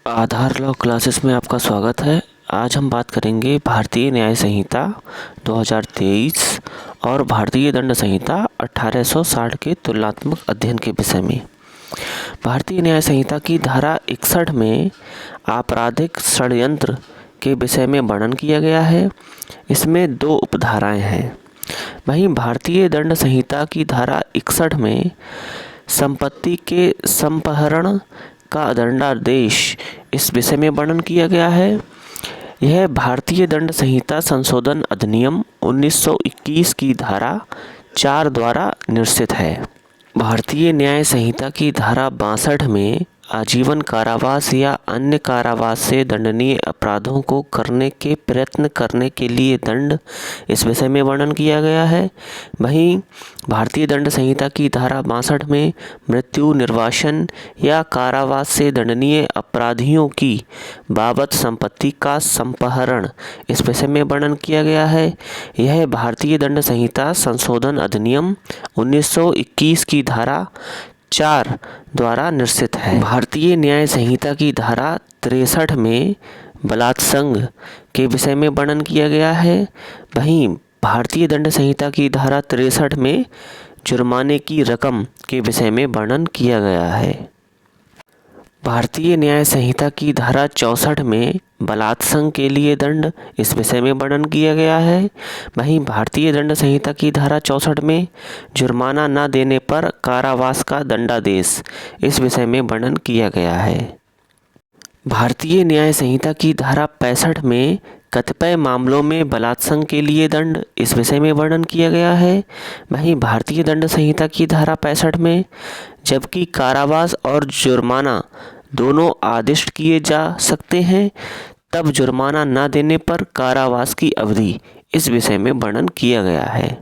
आधार law classes में आपका स्वागत है। आज हम बात करेंगे भारतीय न्याय संहिता 2023 और भारतीय दंड संहिता 1860 के तुलनात्मक अध्ययन के विषय में। भारतीय न्याय संहिता की धारा 61 में आपराधिक षड्यंत्र के विषय में वर्णन किया गया है। इसमें 2 उपधाराएं हैं। वहीं भारतीय दंड संहिता की धारा 61 में संपत्ति के संपहरण का दंडादेश इस विषय में वर्णन किया गया है। यह भारतीय दंड संहिता संशोधन अधिनियम 1921 की धारा 4 द्वारा निश्चित है। भारतीय न्याय संहिता की धारा 62 में आजीवन कारावास या अन्य कारावास से दंडनीय अपराधों को करने के प्रयत्न करने के लिए दंड इस विषय में वर्णन किया गया है। वहीं भारतीय दंड संहिता की धारा 62 में मृत्यु, निर्वासन या कारावास से दंडनीय अपराधियों की बाबत संपत्ति का संपहरण इस विषय में वर्णन किया गया है। यह भारतीय दंड संहिता संशोधन अधिनियम 1921 की धारा 4 द्वारा निश्चित है। भारतीय न्याय संहिता की धारा 63 में बलात्संग के विषय में वर्णन किया गया है। वहीं भारतीय दंड संहिता की धारा 63 में जुर्माने की रकम के विषय में वर्णन किया गया है। भारतीय न्याय संहिता की धारा 64 में बलात्संग के लिए दंड इस विषय में वर्णन किया गया है। वहीं भारतीय दंड संहिता की धारा 64 में जुर्माना न देने पर कारावास का दंडादेश इस विषय में वर्णन किया गया है। भारतीय न्याय संहिता की धारा 65 में कतिपय मामलों में बलात्संग के लिए दंड इस विषय में वर्णन किया गया है। वहीं भारतीय दंड संहिता की धारा 65 में जबकि कारावास और जुर्माना दोनों आदिष्ट किए जा सकते हैं, तब जुर्माना न देने पर कारावास की अवधि इस विषय में वर्णन किया गया है।